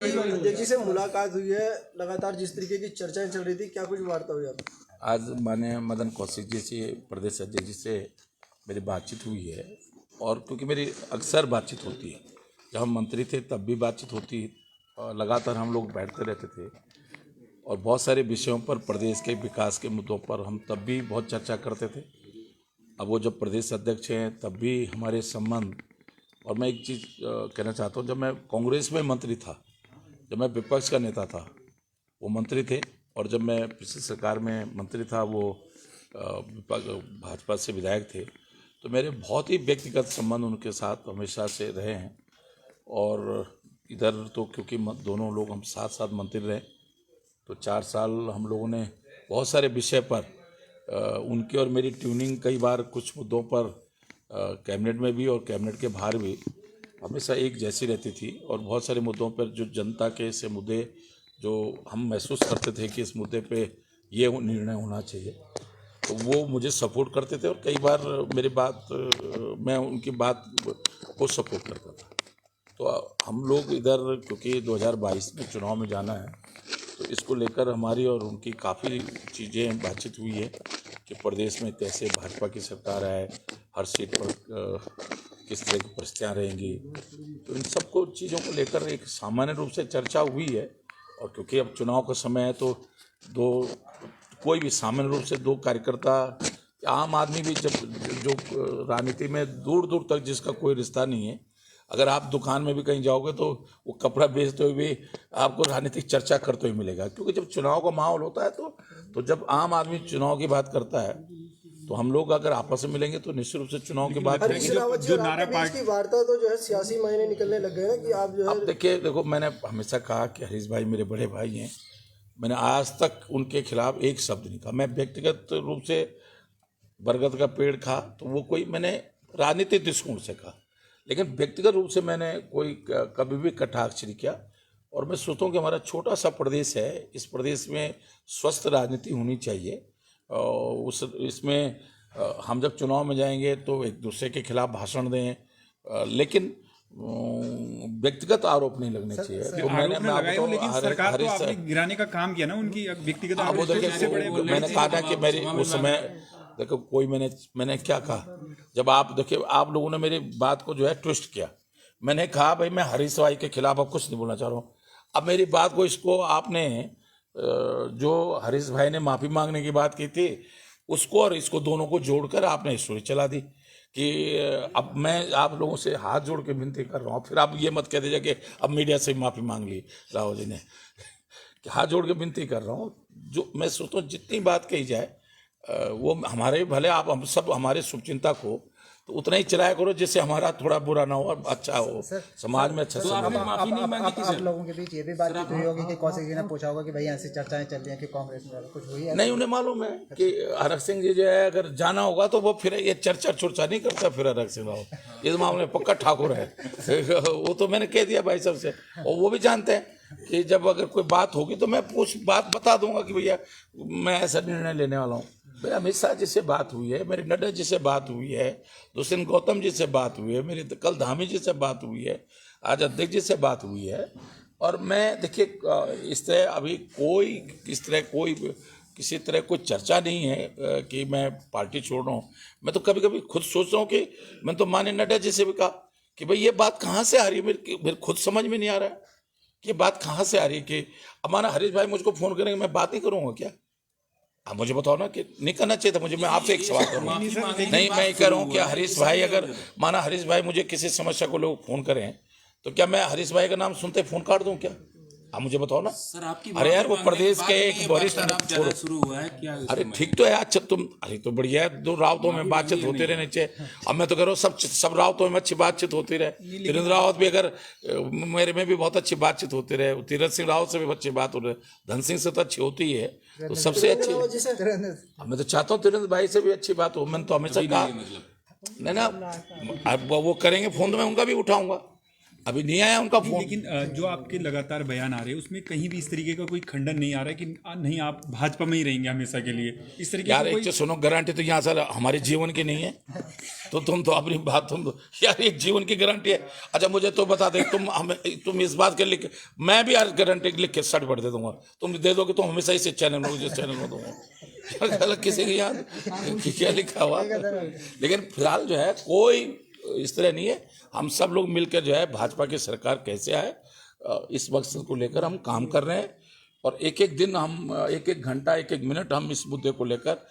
अध्यक्ष जी से मुलाकात हुई है, लगातार जिस तरीके की चर्चाएं चल रही थी, क्या कुछ वार्ता हुई आप? आज माननीय मदन कौशिक जी से, प्रदेश अध्यक्ष जी से मेरी बातचीत हुई है। और क्योंकि मेरी अक्सर बातचीत होती है, जब हम मंत्री थे तब भी बातचीत होती, और लगातार हम लोग बैठते रहते थे और बहुत सारे विषयों पर, प्रदेश के विकास के मुद्दों पर हम तब भी बहुत चर्चा करते थे। अब वो जब प्रदेश अध्यक्ष हैं तब भी हमारे संबंध। और मैं एक चीज़ कहना चाहता हूँ, जब मैं कांग्रेस में मंत्री था, जब मैं विपक्ष का नेता था, वो मंत्री थे, और जब मैं पिछली सरकार में मंत्री था, वो भाजपा से विधायक थे, तो मेरे बहुत ही व्यक्तिगत संबंध उनके साथ हमेशा से रहे हैं। और इधर तो क्योंकि दोनों लोग हम साथ साथ मंत्री रहे, तो 4 साल हम लोगों ने बहुत सारे विषय पर उनकी और मेरी ट्यूनिंग कई बार कुछ मुद्दों पर कैबिनेट में भी और कैबिनेट के बाहर भी हमेशा एक जैसी रहती थी। और बहुत सारे मुद्दों पर जो जनता के से मुद्दे जो हम महसूस करते थे कि इस मुद्दे पे ये निर्णय होना चाहिए, तो वो मुझे सपोर्ट करते थे। और कई बार मेरी बात, मैं उनकी बात को सपोर्ट करता था। तो हम लोग इधर क्योंकि 2022 में चुनाव में जाना है, तो इसको लेकर हमारी और उनकी काफ़ी चीज़ें बातचीत हुई है कि प्रदेश में कैसे भाजपा की सरकार है, हर सीट पर किस तरह की परिस्थितियाँ रहेंगी। तो इन सबको चीज़ों को लेकर एक सामान्य रूप से चर्चा हुई है। और क्योंकि अब चुनाव का समय है, तो कोई भी सामान्य रूप से दो कार्यकर्ता, आम आदमी भी जब जो राजनीति में दूर दूर तक जिसका कोई रिश्ता नहीं है, अगर आप दुकान में भी कहीं जाओगे तो वो कपड़ा बेचते हुए भी आपको राजनीतिक चर्चा करते हुए मिलेगा। क्योंकि जब चुनाव का माहौल होता है, तो जब आम आदमी चुनाव की बात करता है, तो हम लोग अगर आपस में मिलेंगे तो निश्चित रूप से चुनाव की बात हरीश रावत जी और आपके बीच की वार्ता तो जो है सियासी मायने निकलने लग गए ना कि आप जो है। अब देखो, मैंने हमेशा कहा कि हरीश भाई मेरे बड़े भाई हैं। मैंने आज तक उनके खिलाफ एक शब्द नहीं कहा। मैं व्यक्तिगत रूप से बरगद का पेड़ खा तो वो कोई मैंने राजनीतिक दृष्टिकोण से कहा, लेकिन व्यक्तिगत रूप से मैंने कोई कभी भी कटाक्ष नहीं किया। और मैं सोचता हूँ कि हमारा छोटा सा प्रदेश है, इस प्रदेश में स्वस्थ राजनीति होनी चाहिए। और इसमें हम जब चुनाव में जाएंगे तो एक दूसरे के खिलाफ भाषण दें, लेकिन व्यक्तिगत आरोप नहीं लगने चाहिए। तो लेकिन सरकार तो आपने गिराने का काम किया ना उनकी व्यक्तिगत आरोप। मैंने कहा था कि मेरी उस समय देखो, कोई मैंने क्या कहा, जब आप देखिए, आप लोगों ने मेरी बात को जो है ट्विस्ट किया। मैंने कहा भाई मैं हरीश भाई के खिलाफ अब कुछ नहीं बोलना चाह रहा हूँ। अब मेरी बात को, इसको आपने जो हरीश भाई ने माफी मांगने की बात की थी, उसको और इसको दोनों को जोड़कर आपने स्टोरी चला दी कि अब मैं आप लोगों से हाथ जोड़ के विनती कर रहा हूँ। फिर आप ये मत कह दीजिए कि अब मीडिया से माफी मांग ली राहुल जी ने कि हाथ जोड़ के विनती कर रहा हूँ। जो मैं सोचता हूँ जितनी बात कही जाए वो हमारे भले, आप हम सब हमारे शुभचिंतक हो, तो उतना ही चलाया करो जिससे हमारा थोड़ा बुरा ना हो और अच्छा हो, समाज में अच्छा। आप लोगों के बीच ये भी बातचीत हुई होगी कि कौशिक जी ने पूछा होगा कि भाई ऐसी चर्चाएं चल रही हैं कि कांग्रेस में कुछ हुई है? नहीं, उन्हें मालूम है कि हरक सिंह जी जो है, अगर जाना होगा तो वो फिर ये चर्चा चुर्चा नहीं करता। फिर हरक सिंह राव इस मामले में पक्का ठाकुर है। वो तो मैंने कह दिया भाई सबसे, और वो भी जानते हैं कि जब अगर कोई बात होगी तो मैं बात बता दूंगा कि भैया मैं ऐसा निर्णय लेने वाला हूँ। मेरे अमित शाह जी से बात हुई है, मेरे नड्डा जी से बात हुई है, दुष्यंत गौतम जी से बात हुई है, मेरी कल धामी जी से बात हुई है, आज अध्यक्ष जी से बात हुई है। और मैं देखिए, इस तरह अभी किसी तरह कोई चर्चा नहीं है कि मैं पार्टी छोड़ रहा हूँ। मैं तो कभी कभी खुद सोच रहा हूँ कि मैं तो माननीय नड्डा जी से भी कहा कि भाई ये बात कहाँ से आ रही है, मेरे खुद समझ में नहीं आ रहा है कि ये बात कहाँ से आ रही है। कि अब माना हरीश भाई मुझको फोन करेंगे, मैं बात नहीं करूँगा क्या? आप मुझे बताओ ना कि नहीं करना चाहिए था मुझे। मैं आपसे एक सवाल करूँगा, नहीं मैं कह रहा हूँ क्या हरीश भाई, अगर माना हरीश भाई मुझे किसी समस्या को लोग फोन करें तो क्या मैं हरीश भाई का नाम सुनते फोन काट दूं क्या? आप मुझे बताओ ना सर। आपकी अरे यार, वो प्रदेश के एक वरिष्ठ शुरू हुआ है क्या? अरे ठीक तो है, अच्छा तुम, अरे तो बढ़िया है, दो रावतों में बातचीत होती रहनी चाहिए। अब मैं तो कह रहा हूँ सब रावतों में अच्छी बातचीत होती रहे। त्रिवेंद्र रावत भी, अगर मेरे में भी बहुत अच्छी बातचीत होती रहे, तीरथ सिंह रावत से भी अच्छी बात हो रही है, धन सिंह से तो अच्छी होती है, तो सबसे अच्छी। मैं तो चाहता हूँ त्रिवेंद्र भाई से भी अच्छी बात हो। मैंने तो हमेशा कहा नहीं ना, अब वो करेंगे फोन तो मैं उनका भी उठाऊंगा। अभी नहीं आया उनका फोन। लेकिन जो आपके लगातार बयान आ रहे हैं उसमें कहीं भी इस तरीके का कोई खंडन नहीं आ रहा है कि नहीं आप भाजपा में ही रहेंगे हमेशा के लिए, इस तरीके यार का एक कोई... चीज सुनो, गारंटी तो यहाँ सर हमारे जीवन की नहीं है। तो तुम तो अपनी बात यार एक जीवन की गारंटी है। अच्छा मुझे तो बता दे, तुम इस बात के लिख, मैं भी यार गारंटी लिख के सर्ट पढ़ दे दूंगा, तुम दे दोगे तो हमेशा इस चैनल में, जिस चैनल में दूंगा किसी के याद क्या लिखा हुआ। लेकिन फिलहाल जो है कोई इस तरह नहीं है। हम सब लोग मिलकर जो है भाजपा की सरकार कैसे आए इस मकसद को लेकर हम काम कर रहे हैं। और एक एक दिन हम, एक एक घंटा, एक एक मिनट हम इस मुद्दे को लेकर